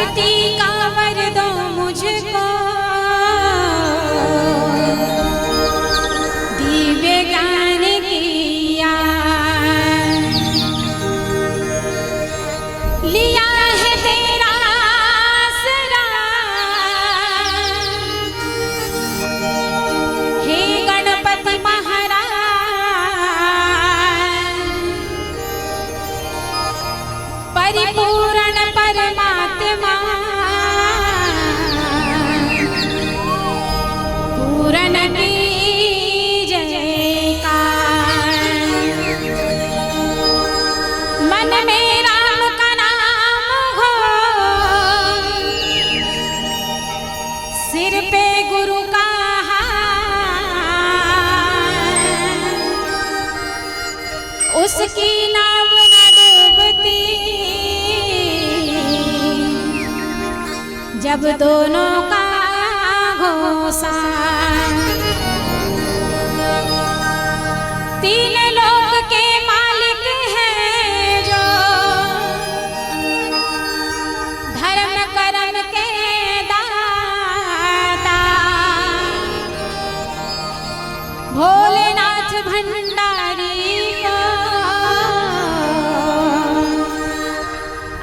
भक्ति का वर दो मुझको, दिव्य ज्ञान किया लिया है तेरा आसरा, हे गणपति महाराज परिपूर्ण परमात्मा, पूर्ण की जयकार। मन में राम का नाम हो, सिर पे गुरु का हार, उसकी नाव न डूबती जब दोनों का घोषा। तीन लोक के मालिक हैं जो, धर्म कर्म के दाता, भोलेनाथ भंडारी को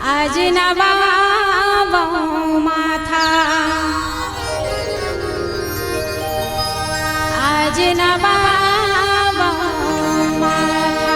आज नवाबो माथा, आज नवाबो माथा।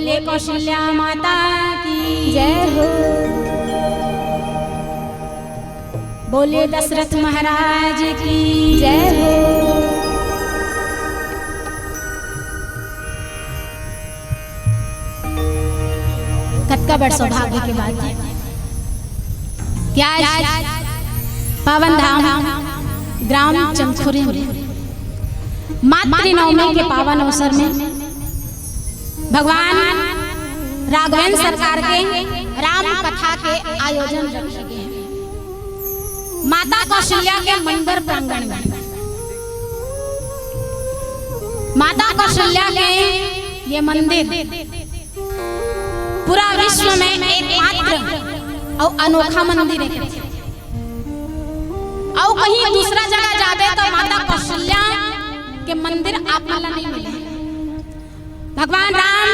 बोले कौशल्या माता की जय हो, बोले दशरथ महाराज की जय हो। कतका बड़ सौभाग्य के बात है क्या पावन धाम ग्राम चंदखुरी में मातृनवमी के पावन अवसर में भगवान राघवेंद्र सरकार के राम कथा के आयोजन रखे गए हैं माता कौशल्या के मंदिर प्रांगण में। माता कौशल्या के ये मंदिर पूरा विश्व में एकमात्र और अनोखा मंदिर है। और कहीं दूसरा जगह जाबे तो माता कौशल्या के मंदिर आप नहीं मिले। भगवान राम,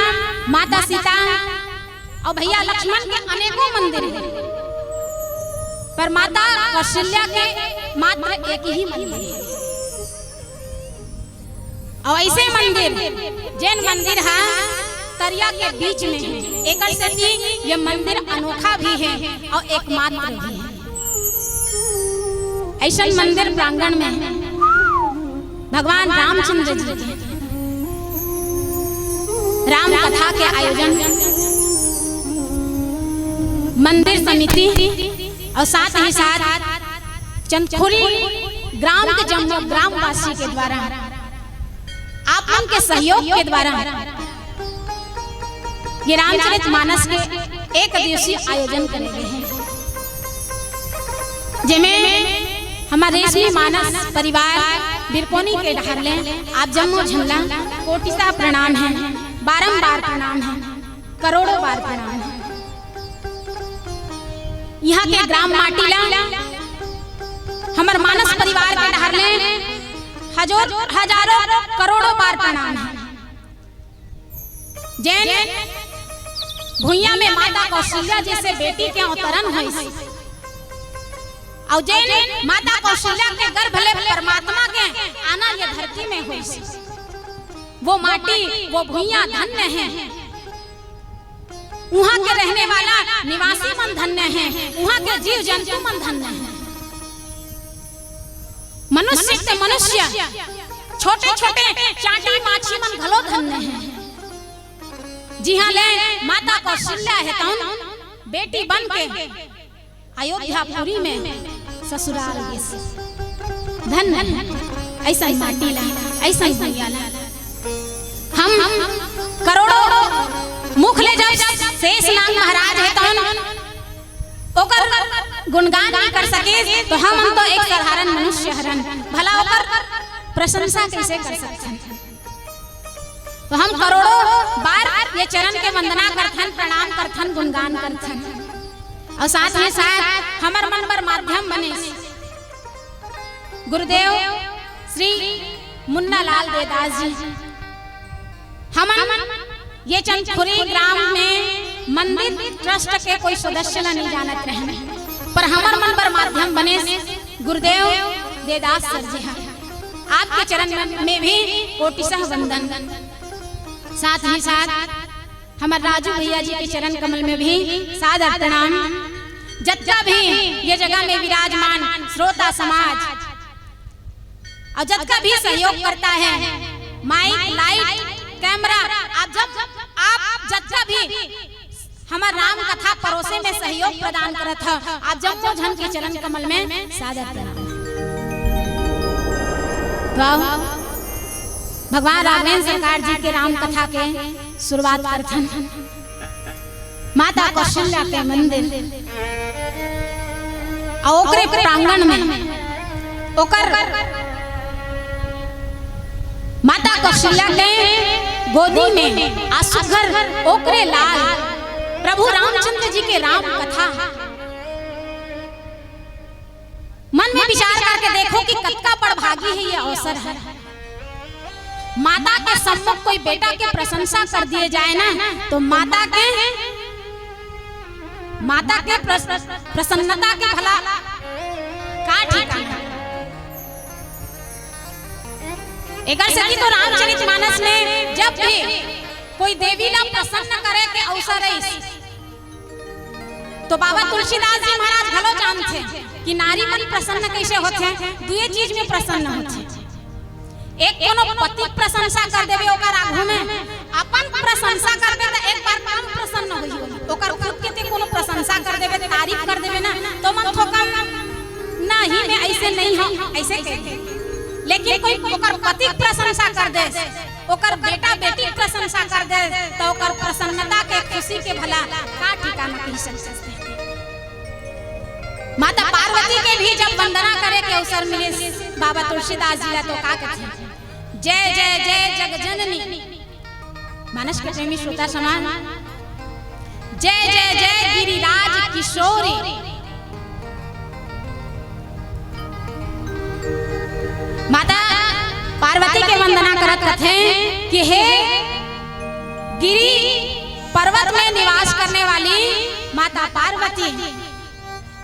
माता सीता और भैया लक्ष्मण के अनेकों मंदिर हैं, पर माता कौशल्या के मात्र एक ही मंदिर है। और ऐसे मंदिर जैन मंदिर है तरिया के बीच में है, एक ये मंदिर अनोखा भी है और एकमात्र भी है। ऐसा मंदिर प्रांगण में भगवान रामचंद्र जी के राम कथा के आयोजन मंदिर समिति और साथ ही साथ चंदखुरी ग्राम के जम्मू ग्रामवासी के द्वारा आप उनके सहयोग के द्वारा ये रामचरितमानस के एक दिवसीय आयोजन करे गए हैं, जिसमें हमारे रेशमी मानस परिवार बिरकोनी के ढारले आप जम्मू झल्ला कोटिसा प्रणाम है, बारंबार प्रणाम है, करोड़ों बार प्रणाम है। यहाँ के ग्राम माटीला हमारे मानस परिवार के ढारले हजारों करोड़ों बार प्रणाम है। जैन भुइया में माता कौशल्या जैसे बेटी के अवतरण है और जैन माता कौशल्या के गर्भ ले परमात्मा के आना ये धरती में हुई। वो माटी वो भुइया धन्य है, वहाँ के रहने वाला निवासी मन धन्य है, वहाँ के जीव जंतु मन धन्य है। मनुष्य से मनुष्य छोटे छोटे चाटी माछी मन भलो धन्य है। जी हाँ, ले माता कौशल्या है कौन बेटी बन के अयोध्यापुरी में ससुराल गए धन्य। ऐसा ही माटी ला, ऐसा ही भैया ला। हम करोड़ों मुख ले जब शेषनाग महाराज है कौन ओकर गुणगान नहीं कर सके तो हम तो एक साधारण मनुष्य हरन भला ओकर प्रशंसा कैसे कर सकते हैं। तो हम करोड़ों बार ये चरण के वंदना करथन, प्रणाम करथन, गुणगान करथन और साथ ही साथ हमार मन पर माध्यम बने गुरुदेव श्री मुन्ना लाल देदास जी। हम ये चंदखुरी ग्राम में मंदिर ट्रस्ट के कोई सदस्य नहीं जानत रहे, पर हमार मन पर माध्यम बने गुरुदेव देदास सर जी। आपके चरण में भी कोटिशः वंदन। साथ ही साथ हमारे राजू भैया जी के चरण कमल में भी सादर प्रणाम। जत्था भी ये जगह में विराजमान श्रोता समाज और जत्था भी सहयोग करता है, माइक लाइट कैमरा, आप जत्था भी हमारे राम कथा परोसे में सहयोग प्रदान करत है। आप जम्मू झन के चरण कमल में सादर प्रणाम। भगवान राघवेंद्र सरकार जी के राम कथा के शुरुआत करथन माता कौशल्या के मंदिर और ओकरे प्रांगण में ओकर माता कौशल्या के गोदी में आसुघर ओकरे लाल प्रभु रामचंद्र जी के राम कथा। मन में विचार करके देखो कि कतका बड़भागी है ये अवसर है। माता के सम्मुख कोई बेटा के प्रशंसा कर दिए जाए ना तो माता के प्रसन्नता के भला का ठिकाना। एकर से तो रामचरितमानस में जब भी कोई देवी ला प्रसन्न करे के अवसर है। तो बाबा तुलसीदास जी महाराज भलो जानते कि नारी मन प्रसन्न कैसे होते, दुए चीज में प्रसन्न होते। एक कोनो पति प्रशंसा कर देवे ओकर आगू में अपन प्रशंसा कर दे तो एक बार मन प्रसन्न होई, ओकर खुद के ते कोनो प्रशंसा कर देवे तारीफ कर देवे ना तो मन थोकम नहीं मैं ऐसे नहीं हूं ऐसे कहते। लेकिन कोई ओकर पति प्रशंसा कर दे, ओकर बेटा बेटी प्रशंसा कर दे तो ओकर प्रसन्नता के खुशी के भला का ठिकाना कह सकते। माता पार्वती के भी जब वंदना करे के अवसर मिले बाबा तुलसीदास जी तो का कहते, जय जय जय जग जननी मानस के प्रेमी श्रोता समान, जय जय जय गिरिराज किशोरी। माता पार्वती के वंदना करत कथे कि हे गिरी पर्वत में निवास करने वाली माता पार्वती,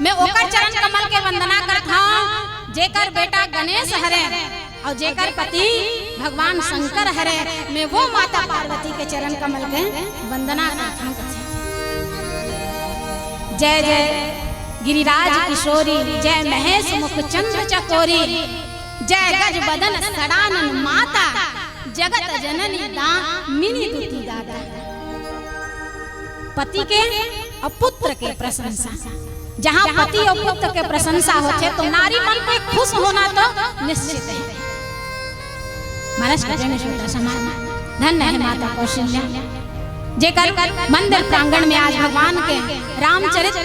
मैं ओकर चरण कमल के वंदना करत हूं जेकर बेटा गणेश हरे और जेकर पति भगवान शंकर हरे। मैं वो माता पार्वती के चरण कमल के वंदना करत हूं। जय जय गिरिराज किशोरी, जय महेश मुख चंद्र चकोरी, जय गज बदन सडानन माता, जगत जननी दामिनी दुती दाता। पति के और पुत्र के प्रशंसा, जहाँ पति और पुत्र के प्रशंसा होते तो नारी मन को खुश होना तो निश्चित है। महाराज के श्रोता समान धन्य है माता कौशल्या, जेकर मंदिर प्रांगण में आज भगवान के रामचरित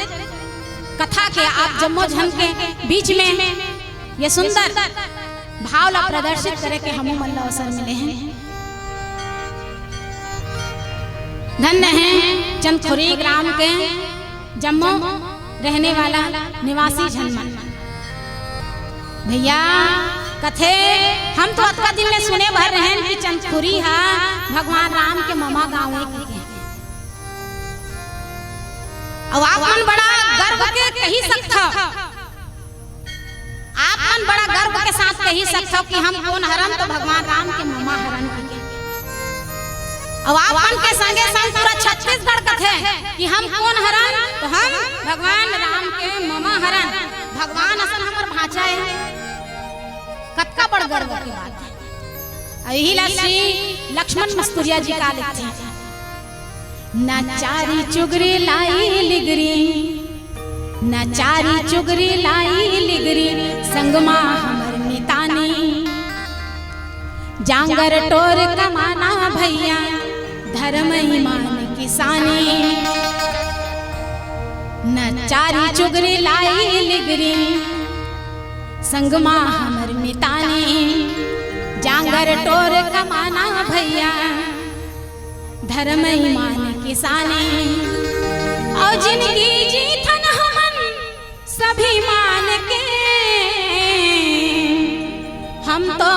कथा के आप जम्मो जन के बीच में ये सुंदर भाव ला प्रदर्शित करे के हमू मन अवसर मिले हैं। धन्य है चंदखुरी ग्राम के जम्मो रहने वाला निवासी जनमन भैया कथे हम तो अतका दिन में सुने भर रहे कि चंदखुरी है भगवान राम के मामा गाँव के। अब आप मन बड़ा गर्व के कही सकते, आप मन बड़ा गर्व के साथ कही सकते कि हम कौन हरन तो भगवान राम के मामा हरन के। अब आपन के संगे संग पूरा छत्तीसगढ़ कथे कि हम कौन हरन तो हम भगवान राम के मामा हरन। भगवान असल हमर भांचा है, कतका बड़ गर्व की बात है। यही श्री लक्ष्मण मस्तूरिया जी का लिखते हैं, नचारी चुगरी लाई लिगरी, नचारी चुगरी लाई लिगरी, संगमा हमर मितानी, जांगर टोर कमाना भैया, धर्म ईमान किसानी। नचारी चुगरी लाई लिगरी, संगमा हमर मितानी, जांगर टोर कमाना भैया, धर्म ईमान किसानी। और जिंदगी जीथन हमन सभी मान के, हम तो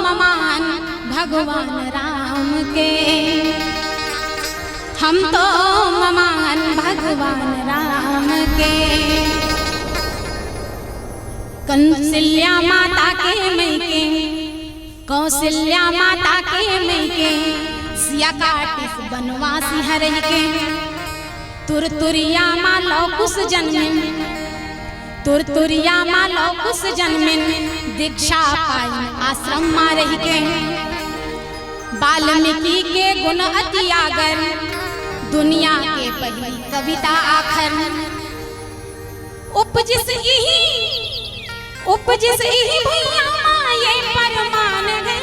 ममान भगवान राम के, हम तो ममान भगवान राम के। कौशल्या माता के मैके, कौशल्या माता के मैके, सिया काटिस बनवासी हरहि के, तुरतुरिया माँ लौकुश जन्मिन, तुरतुरिया माँ लौकुश जन्मिन, दीक्षा पाई आश्रम माँ रहि के। वाल्मीकि के गुण अति आगर, दुनिया के पहली कविता आखर। उपजिस इही भैया माँ ये परमान है।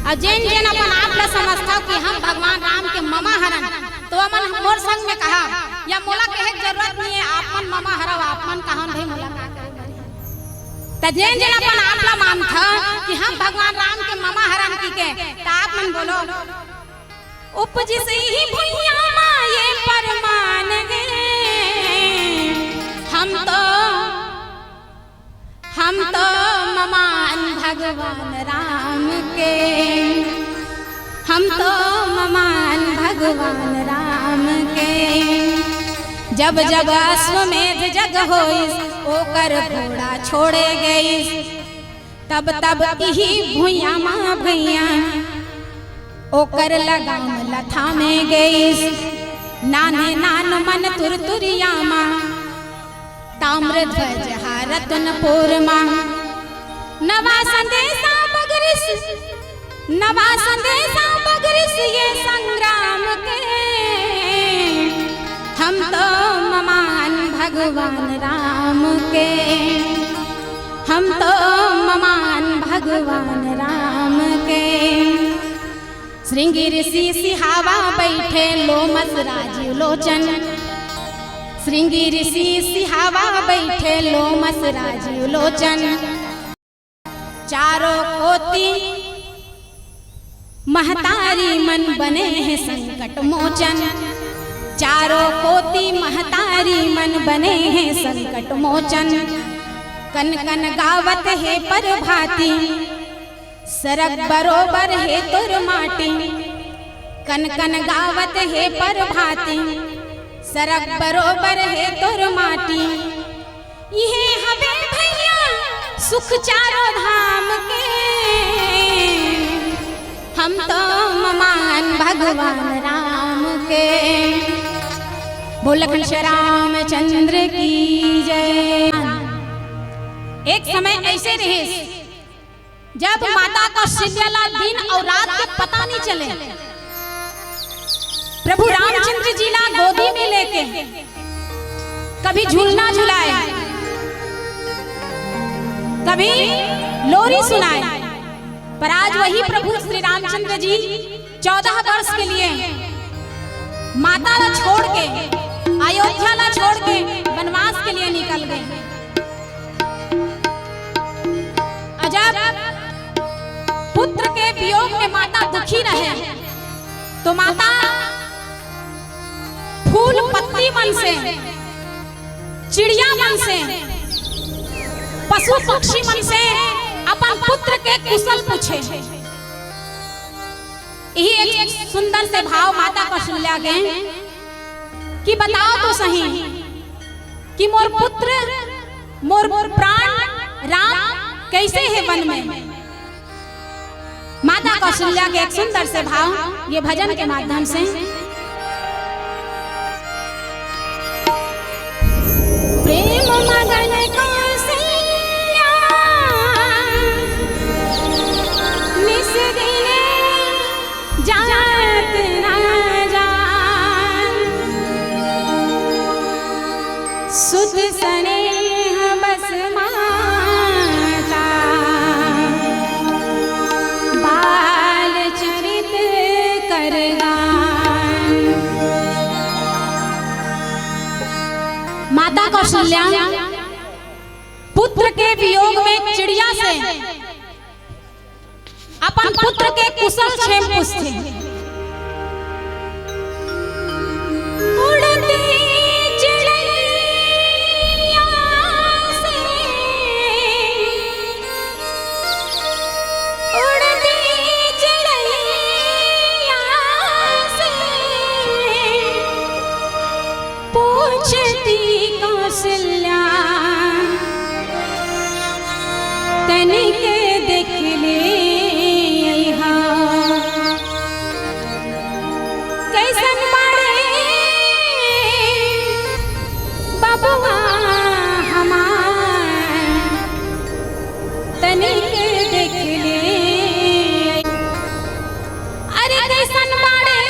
अजैन जन अपन आप ला समझता कि हम भगवान राम के मामा हरन तो अमन मोर संग में कहा या मोला कहे जरूरत नहीं है, आपन मामा हरव आपन कहन भाई मोला का करे। तजैन जन अपन आप ला मानता कि हम भगवान राम के मामा हरन की के त आप मन बोलो उपजिस ही भैया माँ ये परमान है। हम तो ममान भगवान राम के, हम तो ममान भगवान राम के। जब जब अश्वमेध जग होइस ओकर घोड़ा छोड़े गईस, तब तब इही भुइया माँ भैया ओकर लगाम लथा में गई नाने नान मन तुरतुरिया माँ ताम्र ध्वज हारतन पोरमा नवा संदेशा बगरिस ये संग्राम के हम तो ममान भगवान राम के हम तो ममान भगवान राम के श्रृंगी ऋषि सिहावा बैठे लोमस राजीव लोचन श्रृंगी ऋषि सिहावा बैठे लोमस राजीव लोचन चारों कोटि महतारी मन बने हैं संकट मोचन चारों कोटि महतारी मन बने हैं संकट मोचन कन कन गावत है पर भाती सरक बरोबर है तुर माटी कन कन गावत है पर भाती सरक बरोबर है तुर माटी ये हवे भैया सुख चारों धाम के हम तो ममान भगवान राम के बोल कृष्ण रामचंद्र की जय। एक समय ऐसे रहे जब माता कौशल्या दिन और रात के पता नहीं चले प्रभु रामचंद्र जी ला गोदी में लेके कभी झूलना झुलाए कभी लोरी सुनाए पर आज वही प्रभु श्री रामचंद्र जी 14 वर्ष के लिए माता ला छोड़ के अयोध्या ला छोड़ के वनवास के लिए निकल गए। अजब पुत्र के वियोग में माता दुखी रहे तो माता फूल पत्ती मन से चिड़िया मन से पशु पक्षी मन से अपन पुत्र के कुशल पूछे। यही एक सुंदर से भाव माता कौशल्या के कि बताओ तो सही कि मोर पुत्र मोर प्राण राम कैसे है वन में। माता कौशल्या के एक सुंदर से भाव ये भजन के माध्यम से प्रेम मगन कौशल्या निस दिन जात न जान सुत स्नेह बस माता बाल चरित कर गान। माता कौशल्या पुत्र के वियोग में चिड़िया से अपन पुत्र के कुशल क्षेम पूछते। उड़ती चिड़िया से उड़ती चिड़िया से पूछती कौशल्या तनिक देख ले कैसन बाड़े बबुआ हमार तनिक देख ले। अरे कैसन बाड़े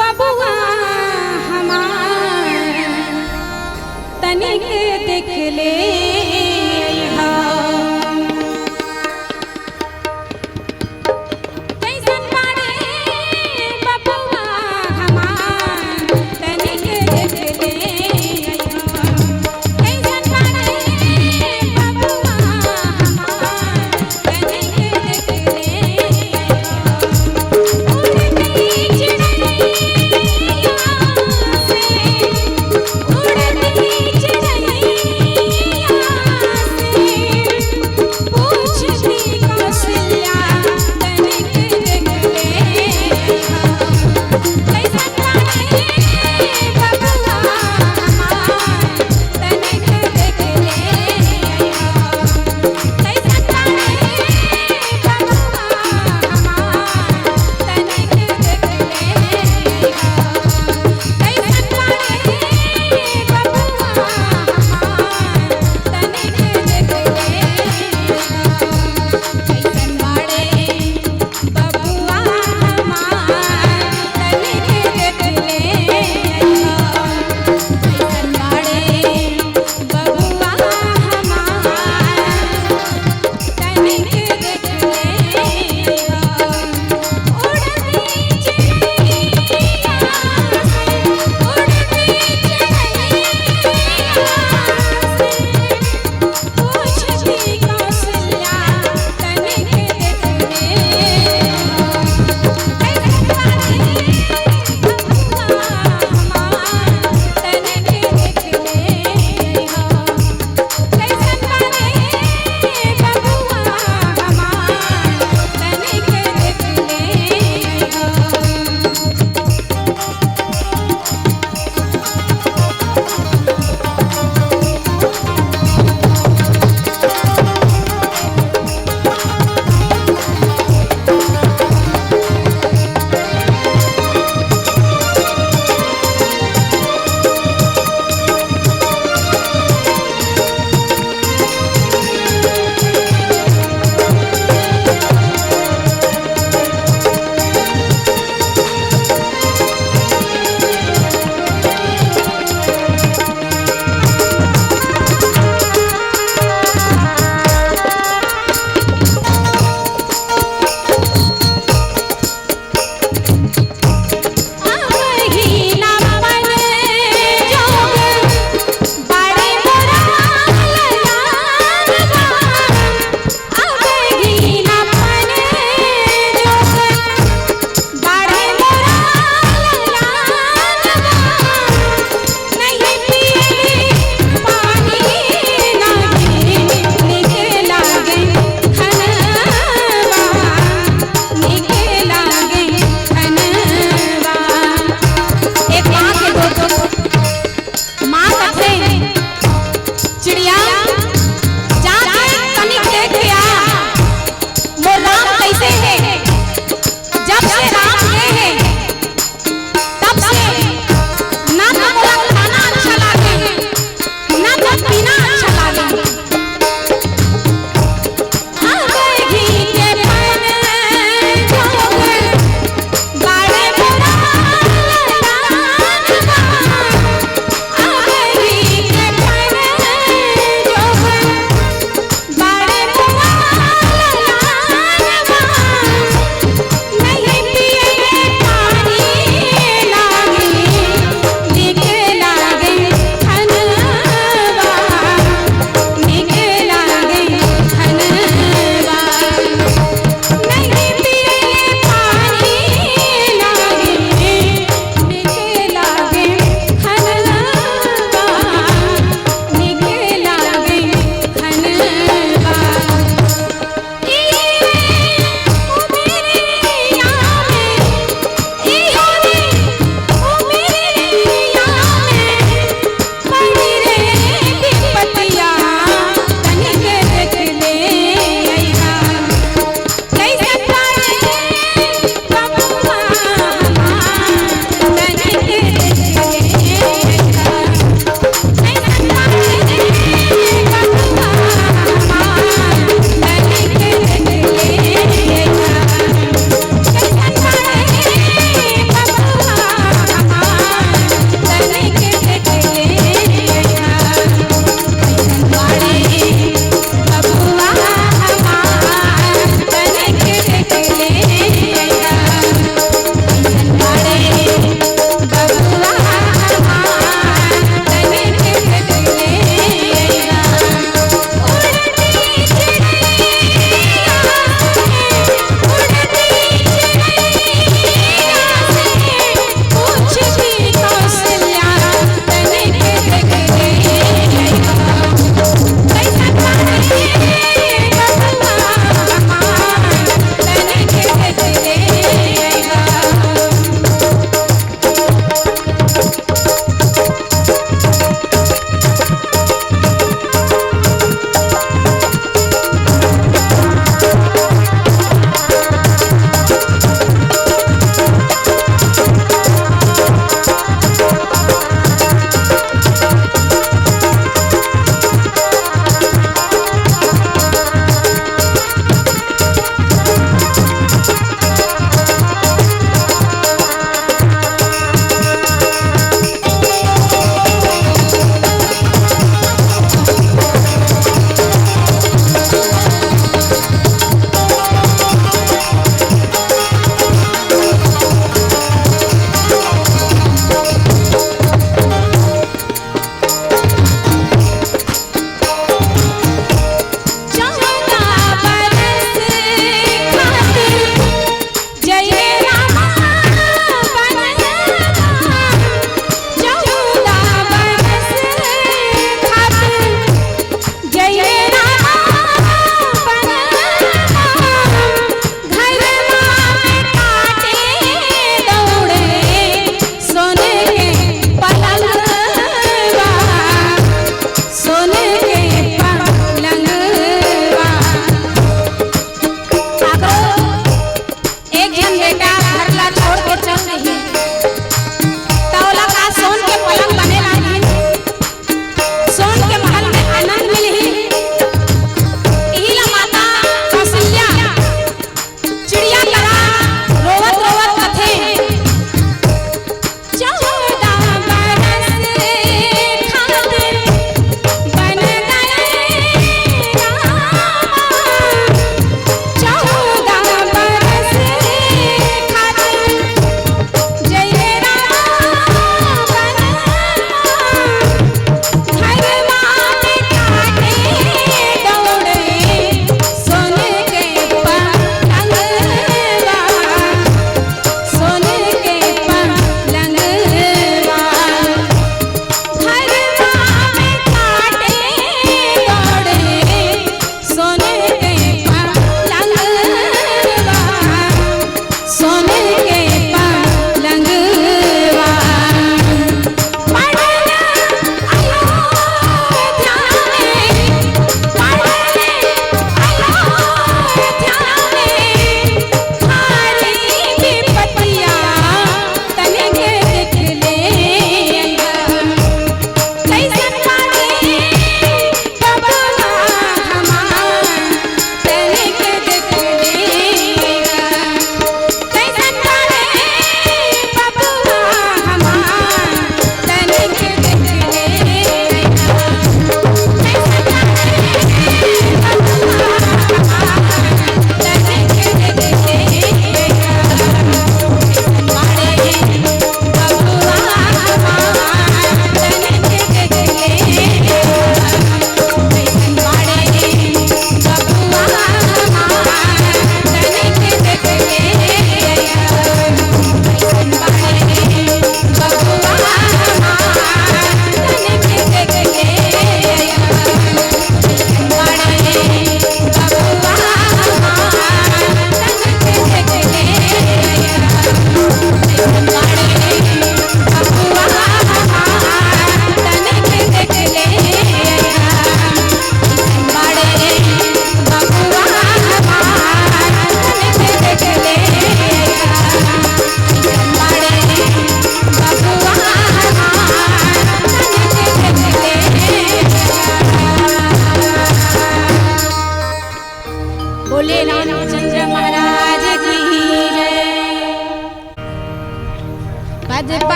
बबुआ हमार तनिक देख ले।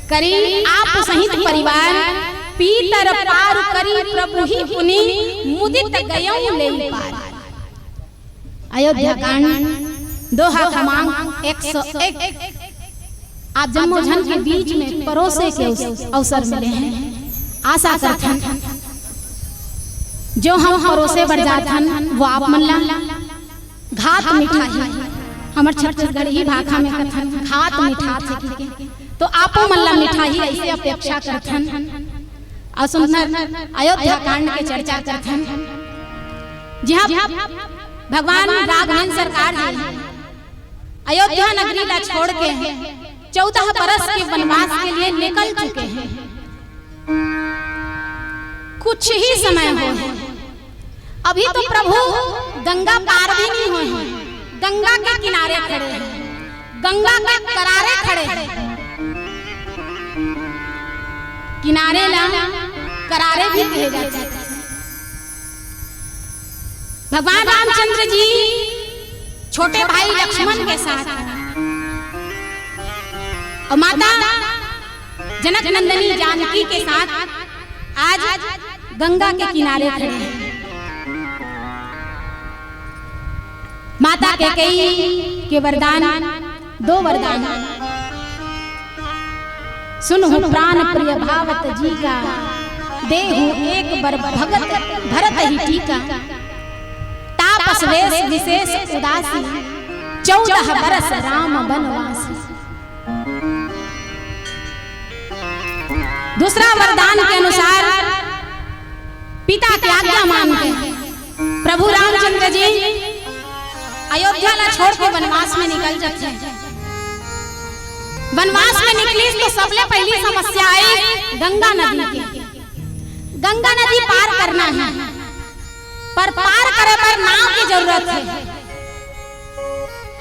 करी आप सहित परिवार पीतर पार करी प्रभु ही पुनि मुदित गयौ ले पार। अयोध्या कांड दोहा क्रमांक 101। आप जन्मोजन के बीच में परोसे के अवसर मिले हैं। आशा करथन जो हम परोसे बढ़ जाथन वो आप मन ला घात मिठाई हमर छत्तीसगढ़ी भाषा में कथन घात मिठा थे तो आपो मन ला मिठाई ऐसे अपेक्षा करथन। और सुंदर अयोध्या कांड के चर्चा करथन जहाँ भगवान राघवेंद्र सरकार जी अयोध्या नगरी ला छोड़ के 14 बरस के वनवास के लिए निकल चुके हैं। कुछ ही समय हो अभी तो प्रभु गंगा पार भी नहीं हुए हैं, गंगा के किनारे खड़े हैं, गंगा के करारे खड़े हैं। किनारे ला करारे भी कहे जाते हैं। भगवान रामचंद्र जी छोटे भाई लक्ष्मण के साथ और माता जनक नंदिनी जानकी के साथ आज गंगा के किनारे खड़े हैं। माता कैकेयी के वरदान 2 वरदान सुनहु प्राण प्रिय भावत जी का देहु एक बर भगत भरत ही टीका तापस वेश विशेष उदासी 14 बरस राम बनवासी। दूसरा वरदान के अनुसार पिता की आज्ञा मान के प्रभु रामचंद्र जी अयोध्या ला छोड़ के वनवास में निकल जाते हैं। वनवास में निकली तो सबसे पहली समस्या आई गंगा नदी की। गंगा नदी पार करना है पर पार करे पर नाव की जरूरत है।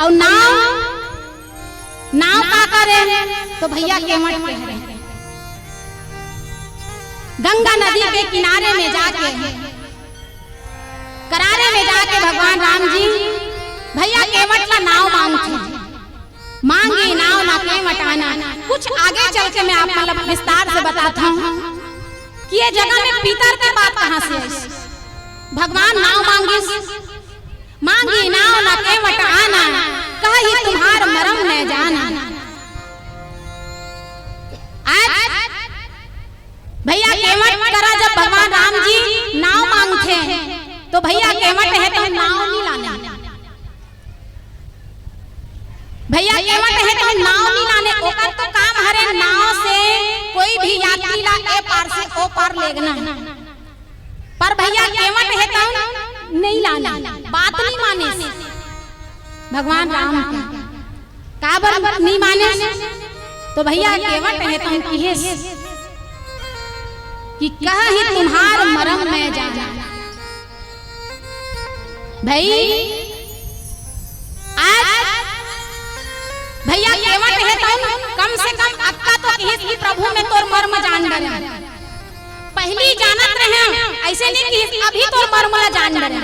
और नाव का करे तो भैया केवट कह रहे गंगा नदी के किनारे में जाके करारे में जाके भगवान राम जी भैया केवट ला नाव मांगी नाव ना केवट आना। कुछ आगे चल के मैं आप मतलब विस्तार से बताता हूँ कि ये जगह में पीतर की बात कहाँ से आई। भगवान नाव मांगी नाव ना केवट आना कही तुम्हार मरम न जाना। आज भैया केवट करा जब भगवान राम जी नाव मांगते तो भैया केवट है तो नाव नहीं लाने। भैया केवट है तो नाव नहीं लाने ओकर तो काम हरे नाव से कोई भी यात्री ला ए पार से ओ पार लेगना। पर भैया केवट है तो नहीं लाना बात नहीं माने भगवान राम का बर नहीं माने तो भैया केवट है तो कि कही तुम्हार मरम में जाना। भाई आज भैया केवट है तो कम से कम अक्का तो कि प्रभु में तोर मर्म जान डरे। पहली जानत रहे ऐसे नहीं कि अभी तोर मर्म ला जान डरे।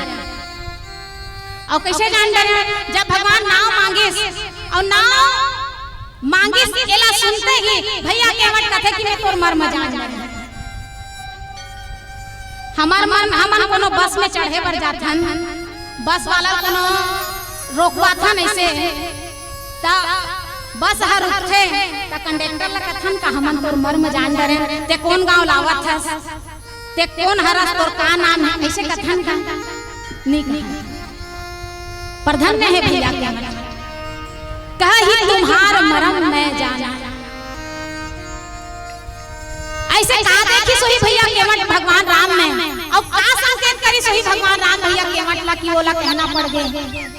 और कैसे जान डरे जब भगवान नाव मांगे और नाव मांगे केला सुनते ही भैया केवट कहते कि मैं तोर मर्म जान डरे। हमार मन हमन कोनो बस में चढ़े पर जाथन बस वाला कोनो रोकवा था ऐसे ता बस हर उठे ता कंडक्टर ला कथन का हमन तोर मर्म जान डरे ते कौन गांव लावत हस ते कौन हरस तोर का नाम है ऐसे कथन का नहीं प्रधान ने है भैया के कही तुम्हार मरम में जाना। ऐसे कहा देखी सोही भैया केवट भगवान राम ने और का संकेत करी सोही भगवान राम भैया केवट ला की ओला कहना पड़ गए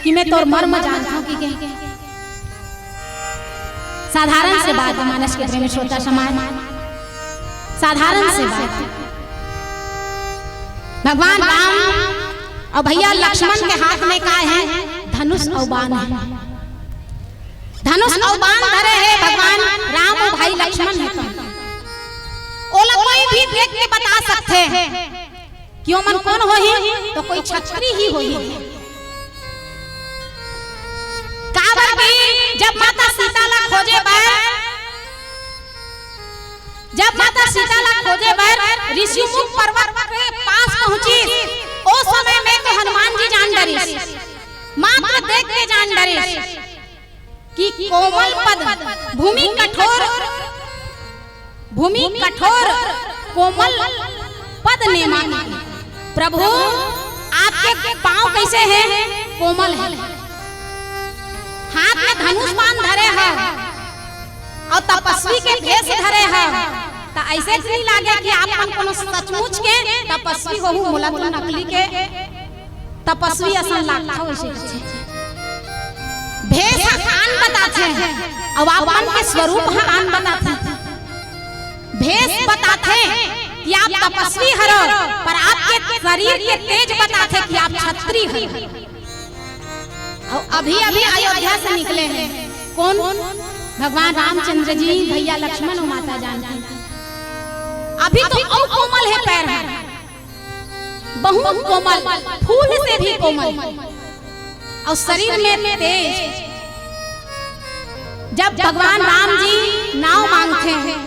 कि मैं तोर मर्म जानता हूं कि साधारण से बात मानस के प्रेमी श्रोता समाज साधारण से बात भगवान राम और भैया लक्ष्मण के हाथ में का है धनुष और बाण है। धनुष और बाण धरे है भगवान राम और भाई लक्ष्मण है। ओला कोई भी देख के बता सकते हैं क्यों मन कौन हो ही तो कोई छत्री ही हो ही। काबर भी जब माता सीता ला खोजे जब माता सीता ला खोजे बर ऋषिमुख पर्वत के पास पहुंची, उस समय में तो हनुमान जी जान डरी, मात्र देख के जान डरी कि कोमल पद भूमि कठोर कोमल पद ने मांगी। प्रभु आपके पांव कैसे हैं? कोमल है, हाथ में धनुष बाण धरे हैं और तपस्वी के भेष धरे हैं। तो ऐसे नहीं लागे कि आप कोनो सचमुच के तपस्वी हो, मुलत नकली के तपस्वी असन लागता वैसे भेष कान बताते हैं और आपन के स्वरूप कान बताते हैं, भेष बताते कि आप तपस्वी हरो, पर आपके शरीर के तेज बताते कि आप क्षत्रिय हरो। और अभी अभी अयोध्या से निकले हैं कौन? भगवान रामचंद्र जी, भैया लक्ष्मण और माता जानकी। अभी तो और कोमल है पैर है, बहुत कोमल, फूल से भी कोमल, और शरीर में तेज। जब भगवान राम जी नाव मांगते हैं,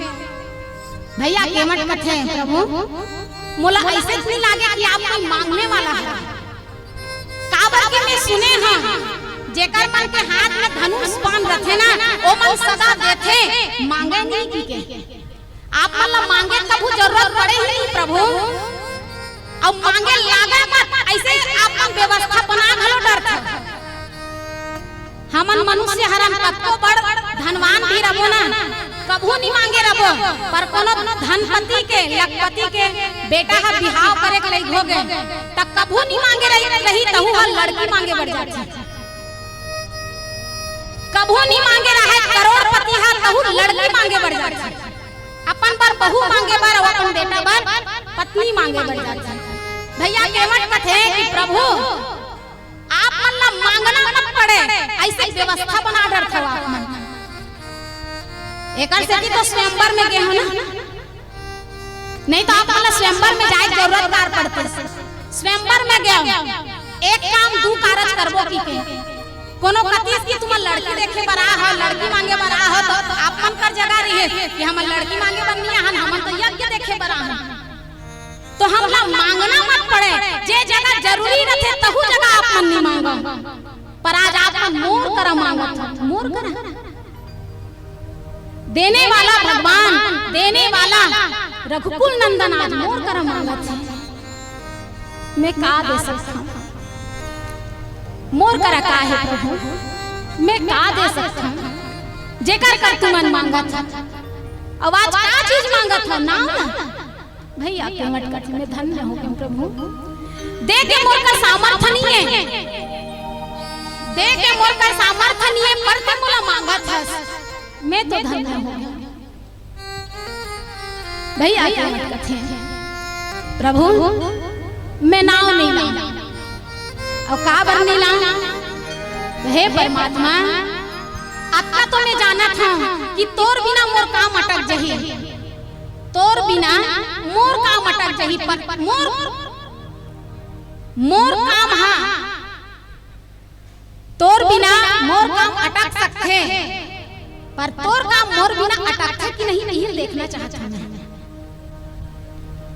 भैया केवट कथे हैं, प्रभु मोला ऐसे नहीं लागे कि आप कोई मांगने वाला है। काबर के में सुने हैं जेकर मन के हाथ में धनुष बाण रखे ना, ओ मन सदा देथे, मांगे नहीं की के। आप मन मांगे कबू जरूरत पड़े नहीं प्रभु, अब मांगे लागे मत, ऐसे आप व्यवस्था बना घलो डरते। हमन मनुष्य हरन कतो बड़ धनवान भी रबो ना, कबू नहीं मांगे रबो, पर कोनो धनपति के लखपति के बेटा का बिहाव करे के लई हो गए त कबू नहीं मांगे रही तहु हर लड़की मांगे बढ़ जाती। कबू नहीं मांगे रहे करोड़पति हर तहु लड़की मांगे बढ़ जाती। अपन पर बहू मांगे बार और अपन बेटा बार पत्नी मांगे बढ़ जाती। भैया केवट कथे कि प्रभु आप मन मांगना मत पड़े, ऐसे व्यवस्था बना डर था आप मन। एक से तो स्वयंवर में गए हो ना, नहीं तो आप वाला स्वयंवर में जाए जरूरत कार पड़ते। स्वयंवर में गए, एक काम दू कारज करबो की के कोनो कतीस की तुम लड़की देखे बरा हो, लड़की मांगे बरा हो, तो आप मन कर जगह रही कि हम लड़की मांगे बननी है, हम तो यज्ञ देखे बरा हो। तो हम ला मांगना मत पड़े, जे जगह जरूरी रहे तहु जगह आप मन नहीं मांगो। पर आज आप मोर कर मांगत, मोर कर देने वाला भगवान, देने वाला रघुकुल नंदन आज मोर कर मांगत है। मैं का दे सकता हूँ? मोर कर का है प्रभु, मैं का दे सकता हूँ? जेकर कर तू मन मांगत है, आवाज का चीज मांगत है? नाम ना भैया केवट कथे में धन्य हो गए प्रभु। दे के मोर का सामर्थ्य नहीं है, दे के मोर का सामर्थ्य नहीं है, पर ते मोला मांगत है, मैं तो धन्य हो गया। भैया केवट कथे प्रभु मैं नाव नहीं ला और का बर नहीं ला? हे परमात्मा अक्का तो मैं जाना था कि तोर बिना मोर काम अटक जही, तोर बिना मोर काम अटक जही, पर मोर काम हाँ तोर बिना मोर काम अटक सकते, पर तोर काम मोर बिना अटकता कि नहीं नहीं देखना चाहता मैं।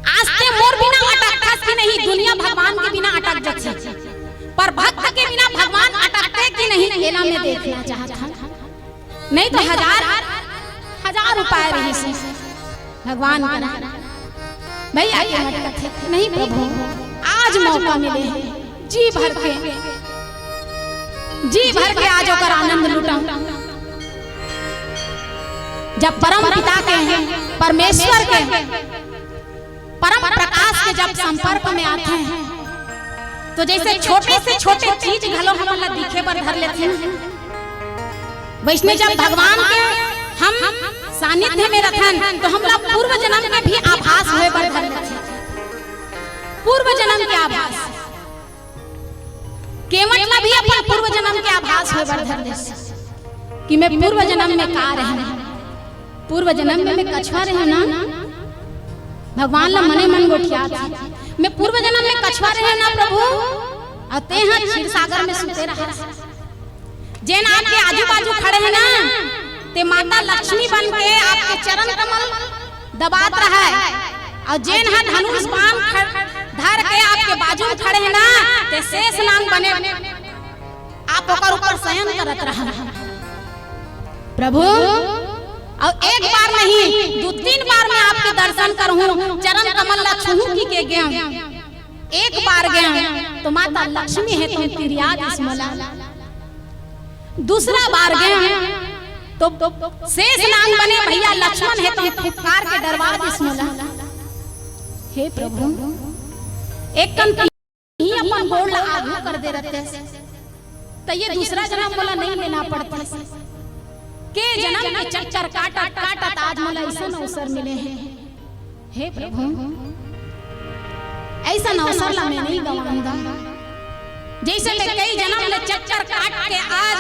आज ते मोर बिना अटकता कि नहीं? दुनिया भगवान के बिना अटक जाती, पर भक्त के बिना भगवान अटकते कि नहीं एला में देखना चाहता। नहीं तो हजार उपाय रही से भगवान करा। भैया नहीं प्रभु आज मौका मिले, जी भर के आज ओकर आनंद लुटाऊं। जब परम पिता के हैं, परमेश्वर के परम प्रकाश के जब संपर्क में आते हैं, तो जैसे छोटे से छोटे चीज घलो हमला दिखे पर धर लेते हैं, वैष्णव जब भगवान के हम सानिध्य में रहन तो हमला पूर्व जन्म के भी आभास होए पर धर लेते हैं। पूर्व जन्म के आभास केवट में भी अपन पूर्व जन्म के आभास होए पर धर लेते कि मैं पूर्व जन्म में का रहे, पूर्व जन्म में मैं कछुआ रहे ना, भगवान ला मने मन गोठिया था। मैं पूर्व जन्म में कछुआ रहे ना प्रभु, अते हैं क्षीर सागर में सुते रहा। जेन आपके आजू बाजू खड़े हैं ना, ते माता लक्ष्मी बन के आपके चरण कमल दबात रहा है और जेन हा धनुष बाण धर के आपके बाजू में खड़े हैं ना ते शेष नाग बने आप ओकर ऊपर शयन करत रहा प्रभु। और एक बार नहीं 2-3 बार मैं आपके दर्शन करूं, चरण कमल छूहू की के गया, एक बार गया तो माता लक्ष्मी है तुम तेरी याद स्मला, दूसरा बार गया तो शेष नाग बने भैया लक्ष्मण है तुम फुफकार के दरबार स्मला। हे प्रभु एक कम ही अपन गोड़ आगू कर दे रहते तो ये दूसरा जन्म बोला नहीं लेना पड़ता के जन्म में चक्कर काटा काटा आज मला ऐसा अवसर मिले हैं। हे प्रभु ऐसा अवसर ला मैं नहीं गवाऊंगा, जैसे मैं कई जन्म में चक्कर काट के आज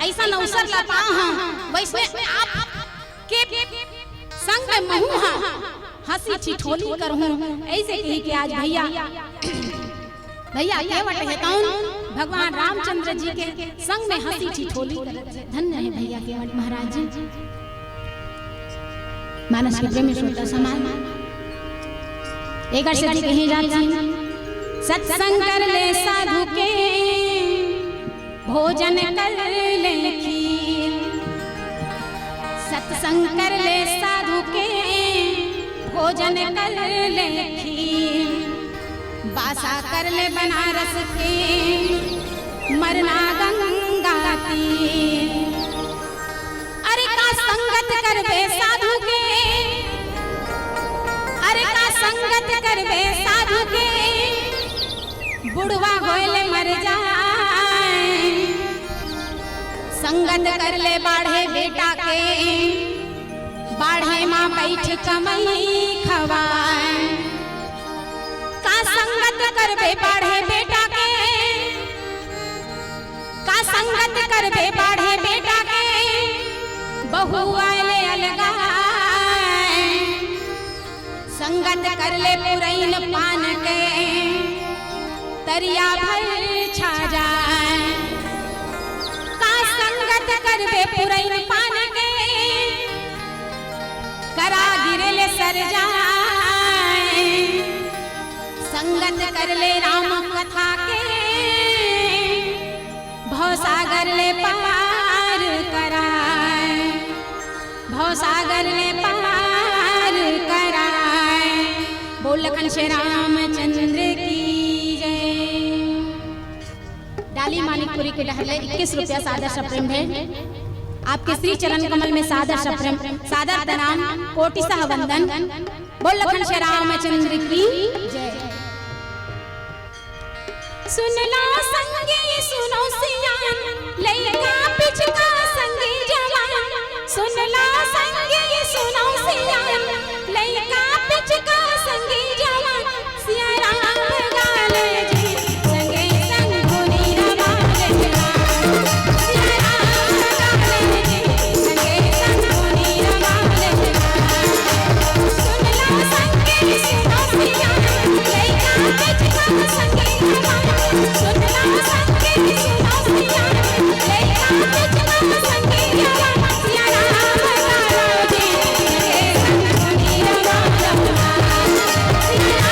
ऐसा अवसर ला पाऊं वैसे आप के संग में महू हंसी ठिठोली करूं, ऐसे कही कि आज भैया भैया केवट है कौन भगवान रामचंद्र जी के संग में हंसी ठिठोली करते। धन्य है भैया केवट महाराज जी, मानस के प्रेमी श्रोता समान एक अर्षद जी कहीं जाती सत्संग कर ले साधु के भोजन कर ले खीर, सत्संग कर ले साधु के भोजन कर ले खीर, बासा कर ले बनारस के मरना गंगा तीर। अरे का संगत कर बे साधु के, अरे का संगत कर बे साधु के बुढ़वा होले मर जाए, संगत कर ले बाढ़े बेटा के बाढ़े माँ बैठ कमई खवाए, का संगत कर बे बाढ़े बेटा के, का संगत कर बे बाढ़े बेटा के बहू आले अलगाए, संगत कर ले पुरैन पान के तरिया भर छा जाए, का संगत कर बे पुरैन पान के करा गिरे ले सर जाए, संगत कर ले राम कथा के भवसागर ले पार कराए, भवसागर ले पार कराए। बोल लखन श्री रामचंद्र की जय। डाली मानिकपुरी के डहले 21 रुपया सादर सप्रेम है आपके श्री चरण कमल में सादर सप्रेम सादर प्रणाम कोटि सह वंदन। बोल लखन श्री रामचंद्र की जय। सुन ला संगी सुनो सियान लइका पिचका संगी जवान, सुन ला संगी सुनो सियान लइका पिचका संगी जवान, सिया राम गाले जी संगे संग धुनी रमाले जवान, सिया राम गाले जी संगे संग धुनी रमाले जवान। सुन ला संगी सुनो सियान लइका पिचका संगी जवान, सुन ला संगी सुनो सियान लइका पिचका संगी जवान, सिया राम गाले जी संगे संग धुनी रमाले जवान, सिया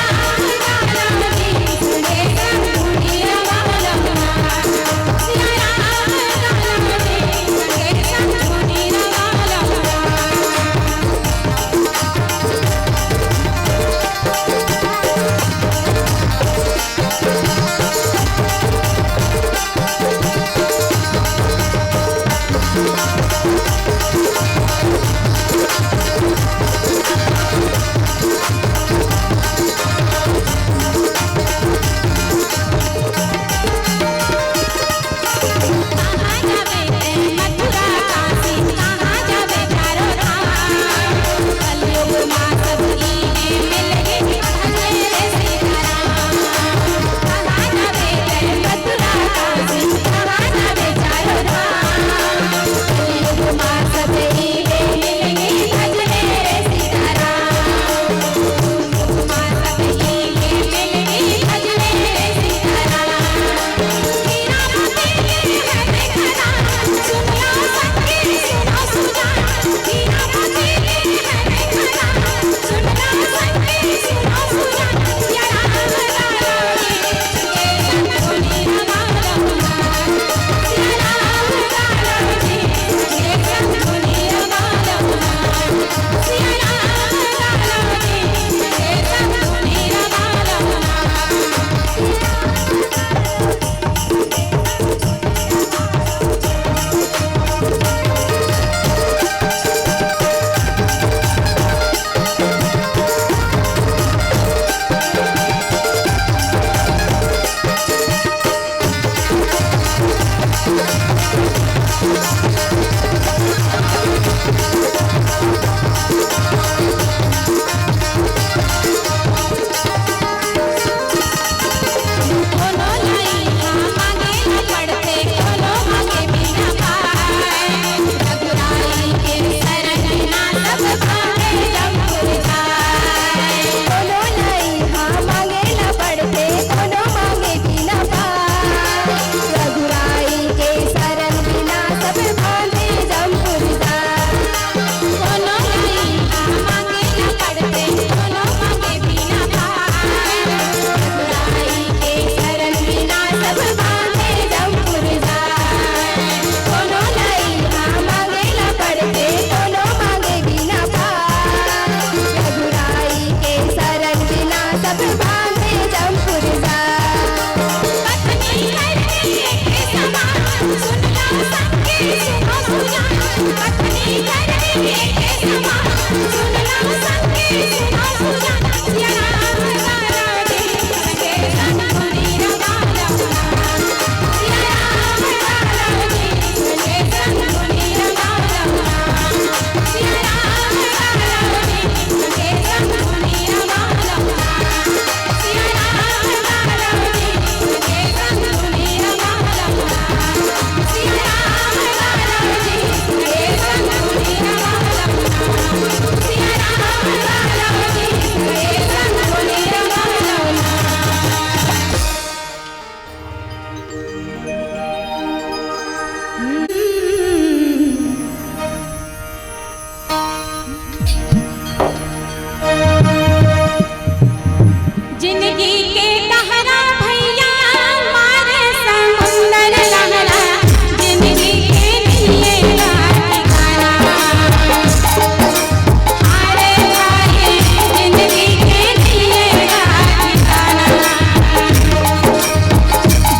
जिंदगी के कहरा भैया मारे समुंदर लहरा जिंदगी के लिए ठिकाना हारे भाई जिंदगी के लिए ठिकाना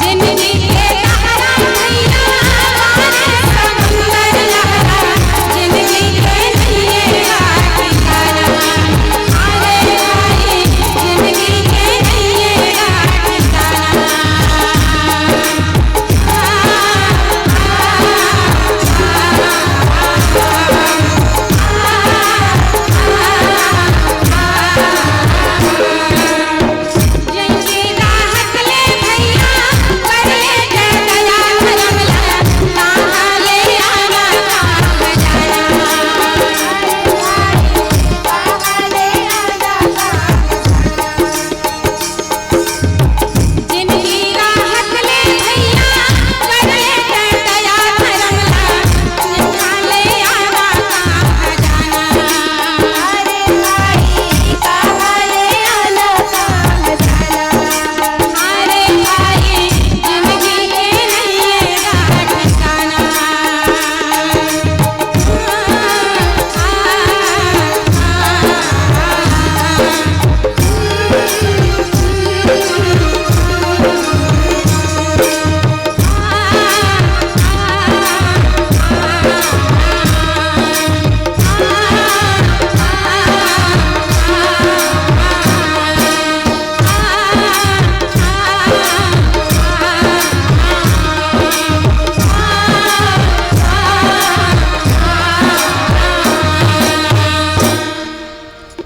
जिंदगी के कहरा भैया मारे समुंदर लहरा जिंदगी के लिए ठिकाना हारे भाई जिंदगी के लिए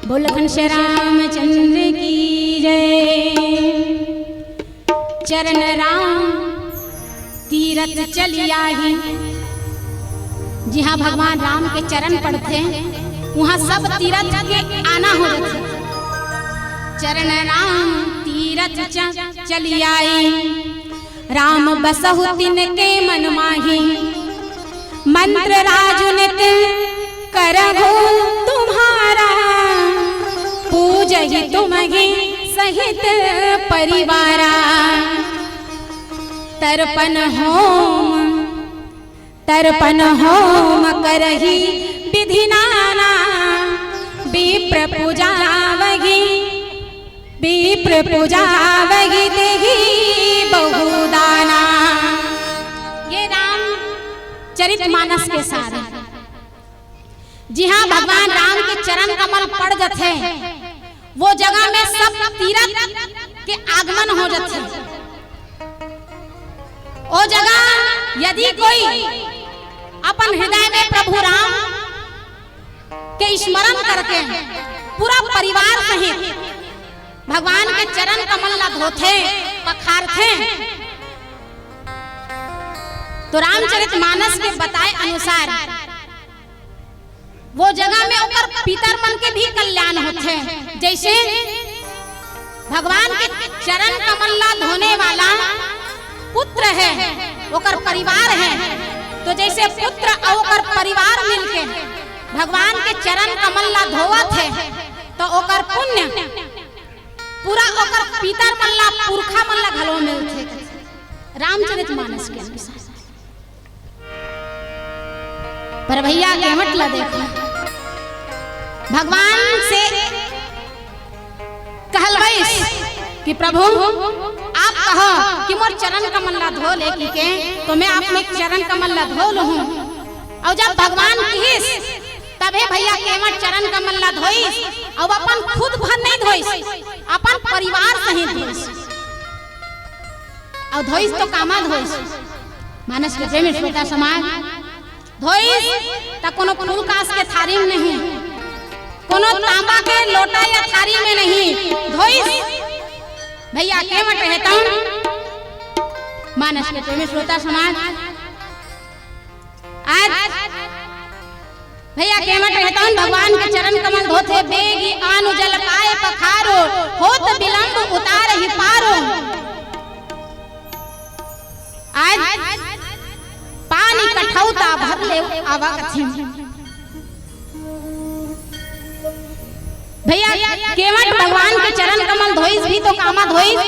बोल घनश्याम रामचंद्र की जय। चरण राम तीरथ चलिया ही। जी हाँ, भगवान राम के चरण पड़ते वहाँ सब तीरथ के आना हो जाते। चरण राम तीरथ चलियाई राम बसहु तिनके मन माही मंत्र राजुनित करहु तुम्हारा पूजहि तुम्हि सहित परिवारा तर्पण होम करहि विधि नाना विप्र पूजावहि देहि बहुदाना। ये रामचरितमानस के साथ जी हाँ, भगवान राम के चरण कमल पड़ जाते वो जगह में सब तीरथ के आगमन हो जाते। वो जगह यदि कोई अपन हृदय में प्रभु राम के स्मरण करके पूरा परिवार सहित भगवान के चरण कमल ला धोते पखारते तो रामचरितमानस के बताए अनुसार वो जगह में ओकर पितर मन के भी कल्याण होते। जैसे भगवान के चरण कमल ला धोने वाला पुत्र है, ओकर परिवार है, तो जैसे पुत्र और ओकर परिवार मिलके भगवान के चरण कमल ला धोवत है तो ओकर पुण्य पूरा ओकर पितर मन ला पुरखा मन ला घलो मिलथे। रामचरितमानस के अनुसार पर भैया केवट ला देखो भगवान से कहलवैस कि प्रभु आप कहो कि मोर चरण कमल ला धो ले के तो मैं आप में चरण कमल ला धो लूं। और जब भगवान कहिस तबे भैया केवट चरण कमल ला धोइस और अपन खुद भर नहीं धोइस, अपन परिवार सहित धोइस। और धोइस तो कामा धोइस मानस के प्रेमी श्रोता समाज धोइस त कोनो फूल कांस के थारी में नहीं, कोनो तांबा के लोटा या थारी में नहीं धोइस भैया केवट रहता मानस के प्रेमी श्रोता समाज आज भैया केवट रहता भगवान के चरण कमल धोते बेगी आनु जल पाए पखारो होत विलंब उतार ही पारो। आज पानी कठौता भर ले आवा कथी भैया केवट भगवान के चरण कमल धोइस भी तो कामा धोइस,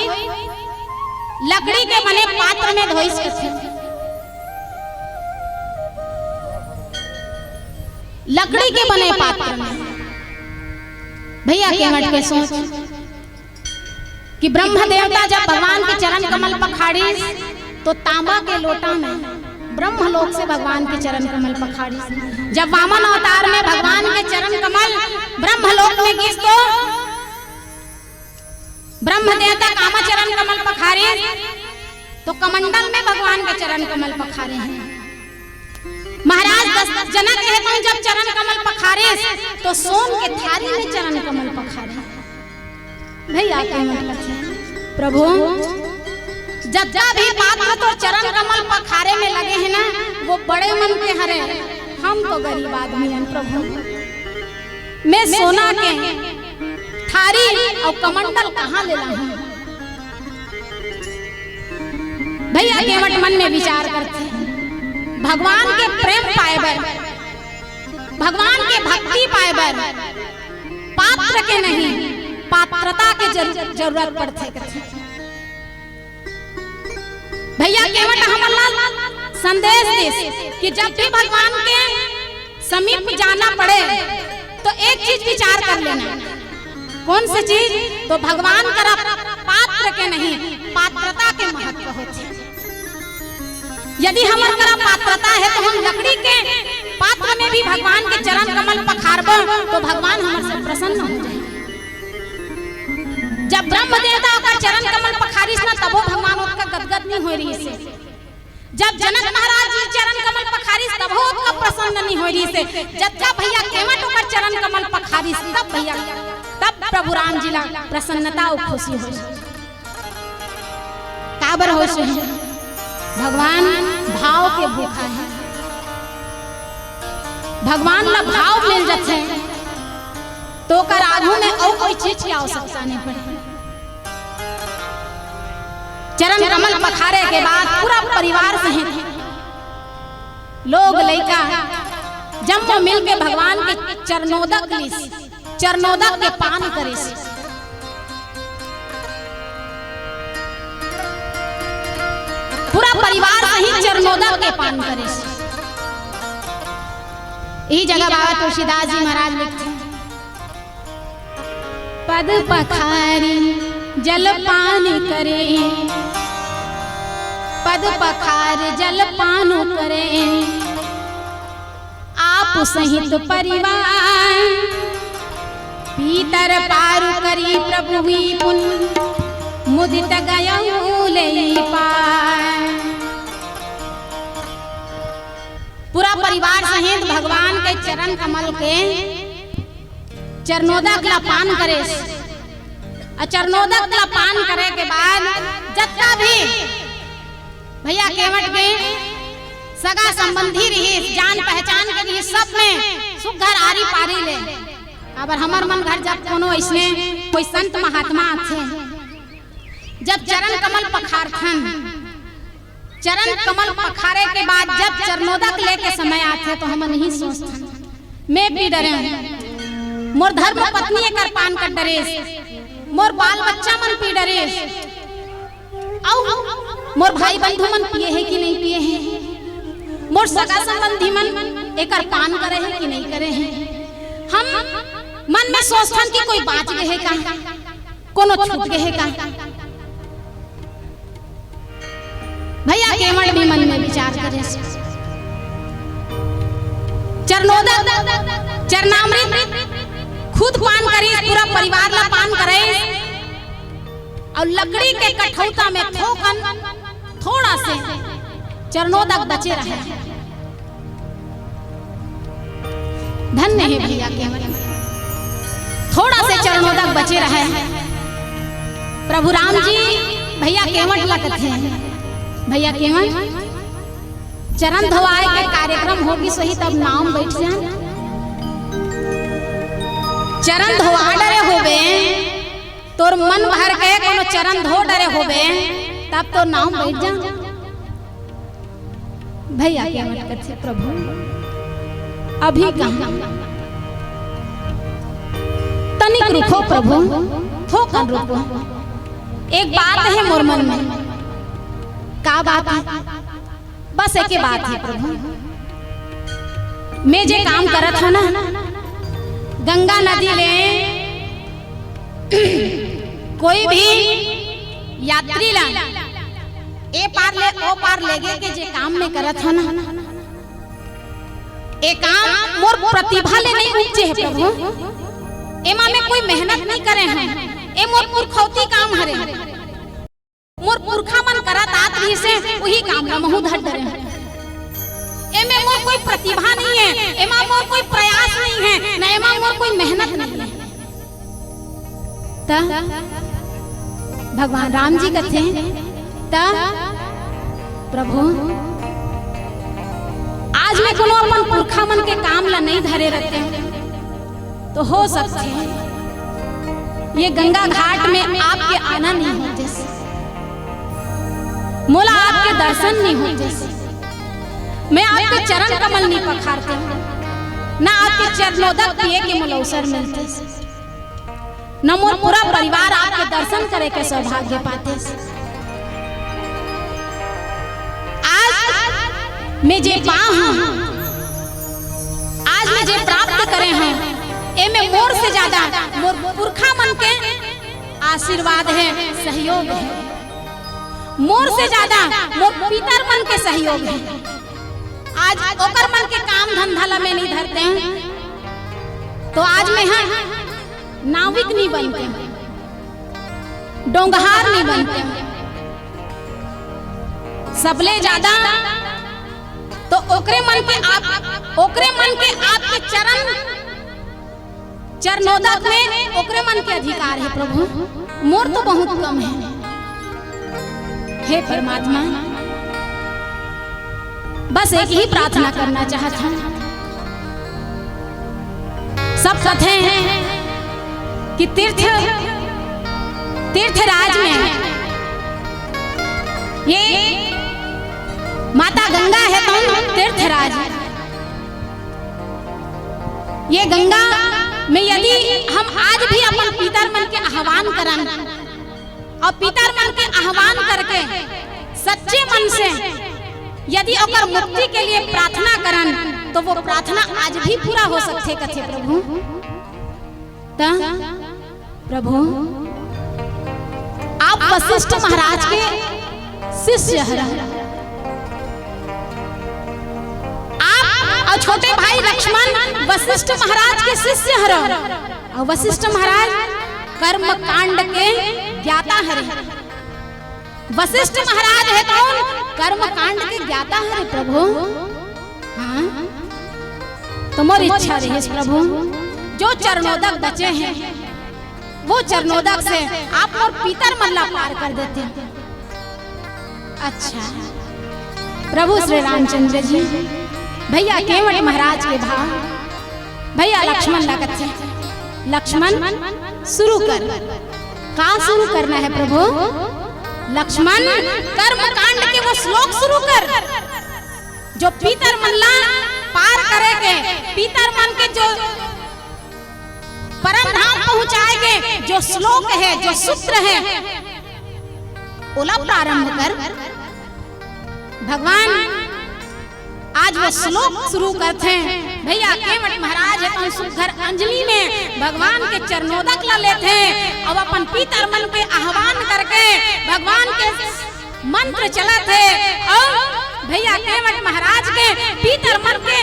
लकड़ी के बने पात्र में धोइस कैसे? लकड़ी के बने पात्र में। भैया केवट के सोच कि ब्रह्म देवता जब भगवान के चरण कमल पखाड़ी तो तांबा के लोटा में ब्रह्मलोक से भगवान के चरण कमल पखाड़ी। जब वामन अवतार में भगवान के चरण कमल ब्रह्मलोक में गिस तो ब्रह्म देवता कामा चरण कमल पखारे तो कमंडल में भगवान के चरण कमल पखारे हैं। महाराज जनक कहते हैं जब चरण कमल पखारे तो सोन के थारी में चरण कमल पखारे। भैया प्रभु जब भी पात्र तो चरण कमल पखारे में लगे हैं ना, वो बड़े मन के हरे, हम तो गरीब आदमी हैं प्रभु। मैं सोना के थारी और कमंडल कहाँ ले लाऊं? भैया केवट मन में विचार करते हैं भगवान के प्रेम पाए बर, भगवान के भक्ति पाए बर पात्र के नहीं पात्रता के जरूरत पड़ते। भैया केवट हमला संदेश दे कि जब भी भगवान के समीप जाना पड़े तो एक चीज विचार कर लेना। कौन सी चीज? तो भगवान का पात्र के नहीं पात्रता के महत्व होते। यदि हमारा पात्रता है तो हम लकड़ी के पात्र में भी भगवान के चरण कमल पखारबो तो भगवान हमसे प्रसन्न हो जाए। जब ब्रह्म देवता का चरण कमल पखारिस ना तबो भगवान उसका गदगद नहीं हो रही से। जब जनक महाराज जी चरण कमल पखारिस तब उसका प्रसन्न नहीं हो रही से। जब भैया केवट का चरण कमल पखारिस तब भैया तब प्रभु राम जी ला प्रसन्नता और खुशी हो। काबर हो से भगवान भाव के भूखा है। भगवान ला भाव मिल जाते तो कर आगू में और कोई चीज की आवश्यकता नहीं पड़े। चरण कमल पखारे के बाद पूरा परिवार सहित लोग लइका जब मिल के भगवान के चरणोदक लिस, चरणोदक के पान करिस। पूरा परिवार सहित चरणोदक के पान करिस। यही जगह बाबा तुलसीदास जी महाराज लिखते हैं पद पखारी जल पान करे, पद पखार जल पान करे, आप सहित परिवार पीतर पार करी प्रभु ही पुन मुदित गयो ले पार। पूरा परिवार सहित भगवान के चरण कमल के चरणोदक ला पान करे। चरणोदक ला पान करे के बाद जत्ता भी भैया केवट के सगा संबंधी रही जान पहचान के रही सब में सुघर आरी पारी ले। अब हमार मन घर जब कोनो इसने कोई संत महात्मा आथे जब चरण कमल पखारथन, चरण कमल पखारे के बाद जब चरणोदक लेके समय आते तो हम नहीं सोचथन मैं भी डरे मोर धर्म पत्नी कर पान कर डरे, मोर बाल बच्चा मन पी डरे, मोर भाई बंधु मन पिए है कि नहीं पिए हैं, मोर सगा संबंधी मन एकर पान करे है कि नहीं करे हैं। हम मन में सोचथन कि कोई बाँच गए है का, कोनो छूट गए है का। भैया केवट भी मन में विचार करे। चरणोदक चरणामृत खुद पान करी, पूरा परिवार ला पान करे और लकड़ी के कठौता में थोकन थोड़ा से चरणोदक बचे रहे। धन्य है भैया केवट, थोड़ा से चरणोदक बचे रहे। प्रभु राम जी भैया केवट ला कथे भैया केवट चरण धोआए के कार्यक्रम होगी सही तब नाम बैठ जाए। चरण धोआ डरे होबे तोर मन भर के कोनो चरण धो डरे होबे तब तो नाम बैठ जा। भैया केवट कथे प्रभु अभी कहां तनिक रुको प्रभु, थोकन रुको। एक बात है मोर मन में। का बात है? बस एक ही बात है प्रभु। मैं जे काम करत हो ना, गंगा नदी ले कोई भी यात्री ला ए पार ले ओ पार लेगे के जे काम में करत हो ना, ए काम मोर प्रतिभा ले नहीं उपजे है प्रभु। एमा में कोई मेहनत नहीं करे हैं, ए मोर पुरखौती काम हरे। मोर पुरखा मन करत आत रही से वही काम ला महू धर डरे। एमे मोर कोई प्रतिभा नहीं है, एमा मोर कोई प्रयास नहीं है, न एमा मोर कोई मेहनत नहीं है। ता भगवान राम जी कहते हैं ता प्रभु आज में कोनो अपन पुरखा मन के काम ला नहीं धरे रहते तो हो सकते हैं ये गंगा घाट में आपके आना नहीं होते, मोला आपके दर्शन नहीं होते, मैं आपके चरण कमल नहीं पखारती, ना आपके चरणोदक पिए के मोला अवसर मिलते, न मोर पूरा परिवार आपके दर्शन करे के सौभाग्य पाते। आज मैं जे पाऊं, आज मैं जे प्राप्त करे हैं, ए में मोर से ज्यादा मोर पुरखा मन के आशीर्वाद है, सहयोग है। मोर से ज्यादा मोर पितर मन के सहयोग है। आज ओकर मन के काम धंधा ला में नहीं धरते हैं तो आज मैं हाँ नाविक नहीं बनते, डोंगहार नहीं बनते, सबले ज्यादा तो ओकरे मन के आपके चरणोदक में ओकरे मन के अधिकार है प्रभु। मोर तो बहुत कम है। हे परमात्मा, बस एक ही प्रार्थना करना चाहता हूं। सब कहते हैं कि तीर्थराज में ये माता गंगा है तो तीर्थराज। ये गंगा में यदि हम आज भी अपन पितर मन के आह्वान करन और पितर मन के आह्वान करके सच्चे मन से यदि ओकर मुक्ति के लिए प्रार्थना करन तो वो प्रार्थना आज भी पूरा हो सकते कथे प्रभु। ता प्रभु आप वशिष्ठ महाराज के शिष्य हैं, आप और छोटे भाई लक्ष्मण वशिष्ठ महाराज के शिष्य हैं और वशिष्ठ महाराज कर्म कांड के ज्ञाता हैं। वशिष्ठ महाराज है कौन? कर्म कांड के ज्ञाता हैं प्रभु। हाँ तुम्हारी इच्छा रही प्रभु, जो चरणोदक बचे हैं वो चरणोदक से आप और पीतर मल्ला पार कर देते हैं। अच्छा प्रभु श्री रामचंद्र जी भैया केवट महाराज के भाव भैया लक्ष्मण लगत है। लक्ष्मण शुरू कर। कहाँ शुरू करना है प्रभु? लक्ष्मण कर्म कांड के वो श्लोक शुरू कर जो पीतर मल्ला पार करेंगे, पीतर मन के जो परम धाम पहुंचाएंगे, जो श्लोक है, जो सूत्र है, ओला प्रारंभ कर। भगवान आज वो श्लोक शुरू करते हैं। भैया केवट महाराज है तो सुघर अंजलि में भगवान के चरणोदक ला लेते हैं और अपन पीतर मन के आह्वान करके भगवान के मंत्र चलाते और भैया केवट महाराज के पीतर मन के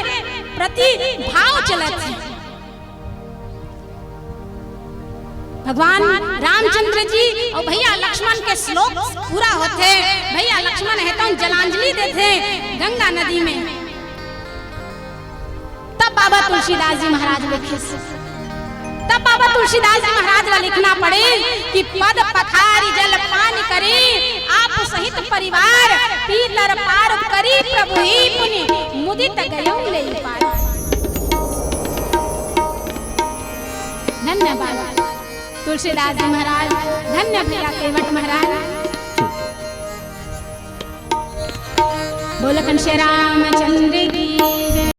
प्रति भाव चलाते। भगवान रामचंद्र जी और भैया लक्ष्मण के श्लोक पूरा होते। भैया लक्ष्मण है तो जलांजलि देते गंगा नदी में। तब बाबा तुलसीदास जी महाराज लिखे, तब बाबा तुलसीदास जी महाराज ला लिखना पड़े कि पद पखारी जल पान करे आप सहित परिवार पीतर पार करी प्रभु ही पुनि मुदित गयो ले पार। धन्यवाद तुलसीदास जी महाराज, धन्य भैया केवट महाराज। बोलो कंस रामचंद्र की।